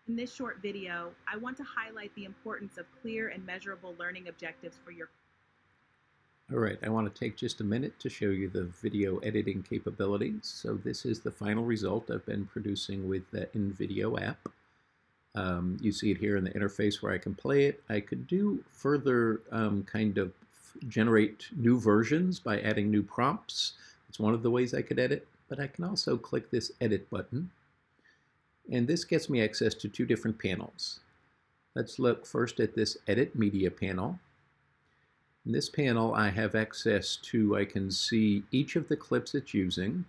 In this short video, I want to highlight the importance of clear and measurable learning objectives for your. All right, I want to take just a minute to show you the video editing capabilities. So this is the final result I've been producing with the InVideo app. You see it here in the interface where I can play it. I could do further generate new versions by adding new prompts. It's one of the ways I could edit, but I can also click this edit button. And this gets me access to two different panels. Let's look first at this edit media panel. In this panel, I have access to, I can see each of the clips it's using.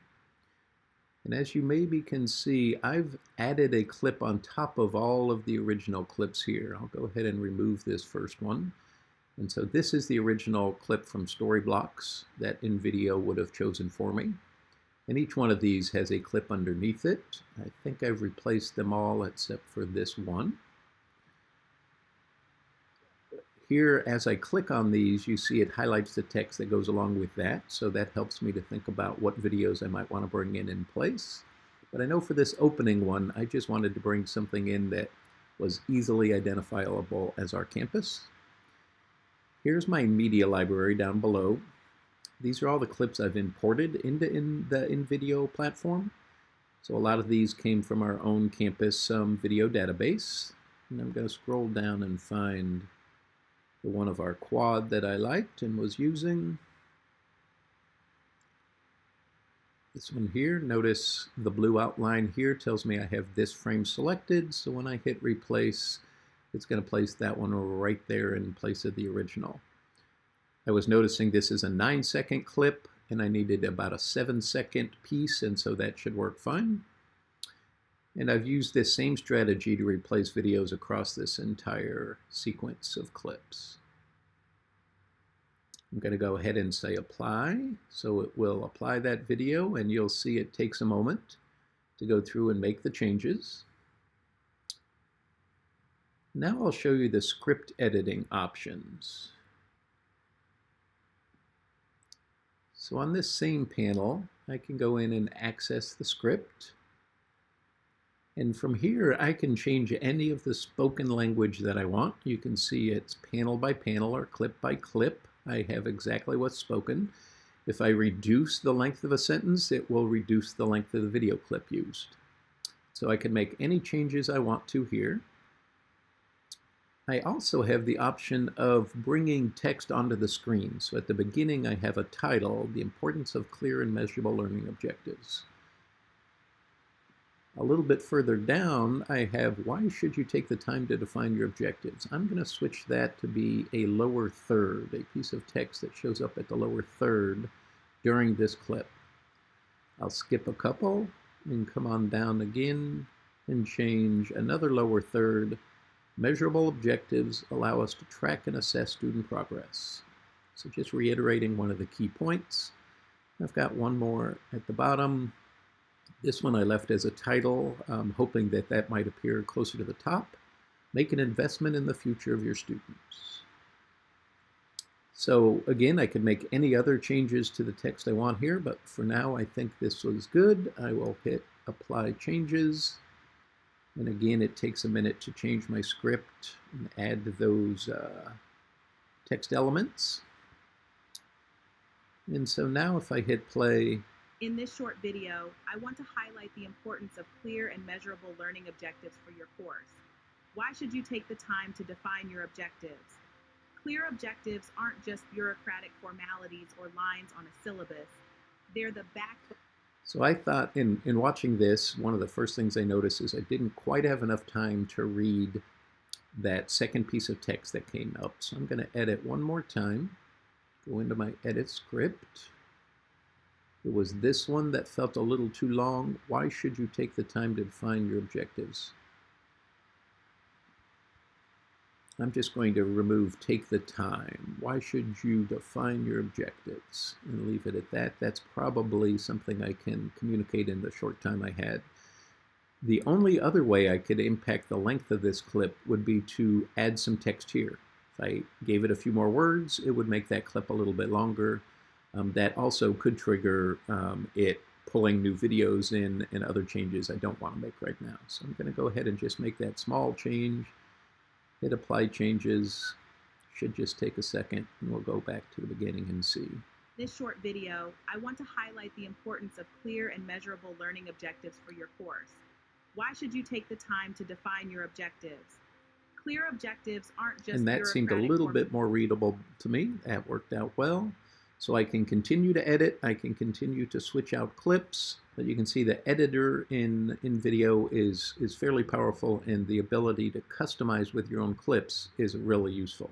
And as you maybe can see, I've added a clip on top of all of the original clips here. I'll go ahead and remove this first one. And so this is the original clip from Storyblocks that InVideo would have chosen for me. And each one of these has a clip underneath it. I think I've replaced them all except for this one. Here, as I click on these, you see it highlights the text that goes along with that, so that helps me to think about what videos I might want to bring in place. But I know for this opening one, I just wanted to bring something in that was easily identifiable as our campus. Here's my media library down below. These are all the clips I've imported into the InVideo platform. So a lot of these came from our own campus video database. And I'm going to scroll down and find the one of our quad that I liked and was using. This one here, notice the blue outline here tells me I have this frame selected. So when I hit replace, it's going to place that one right there in place of the original. I was noticing this is a 9-second clip and I needed about a 7-second piece, and so that should work fine. And I've used this same strategy to replace videos across this entire sequence of clips. I'm going to go ahead and say apply, so it will apply that video, and you'll see it takes a moment to go through and make the changes. Now I'll show you the script editing options. So on this same panel, I can go in and access the script. And from here, I can change any of the spoken language that I want. You can see it's panel by panel or clip by clip. I have exactly what's spoken. If I reduce the length of a sentence, it will reduce the length of the video clip used. So I can make any changes I want to here. I also have the option of bringing text onto the screen. So at the beginning, I have a title, The Importance of Clear and Measurable Learning Objectives. A little bit further down, I have, why should you take the time to define your objectives? I'm going to switch that to be a lower third, a piece of text that shows up at the lower third during this clip. I'll skip a couple and come on down again and change another lower third. Measurable objectives allow us to track and assess student progress. So just reiterating one of the key points. I've got one more at the bottom. This one I left as a title, hoping that that might appear closer to the top. Make an investment in the future of your students. So again, I can make any other changes to the text I want here, but for now I think this was good. I will hit apply changes. And again, it takes a minute to change my script and add those text elements. And so now if I hit play. In this short video, I want to highlight the importance of clear and measurable learning objectives for your course. Why should you take the time to define your objectives? Clear objectives aren't just bureaucratic formalities or lines on a syllabus. They're the backbone. So I thought in watching this, one of the first things I noticed is I didn't quite have enough time to read that second piece of text that came up. So I'm going to edit one more time, go into my edit script. It was this one that felt a little too long. Why should you take the time to define your objectives? I'm just going to remove take the time. Why should you define your objectives? And leave it at that. That's probably something I can communicate in the short time I had. The only other way I could impact the length of this clip would be to add some text here. If I gave it a few more words, it would make that clip a little bit longer. That also could trigger it pulling new videos in and other changes I don't want to make right now. So I'm going to go ahead and just make that small change, hit apply changes. Should just take a second, and we'll go back to the beginning and see. This short video, I want to highlight the importance of clear and measurable learning objectives for your course. Why should you take the time to define your objectives? Clear objectives aren't just and that seemed a little bit more readable to me. That worked out well. So I can continue to edit. I can continue to switch out clips. But you can see the editor in InVideo is fairly powerful, and the ability to customize with your own clips is really useful.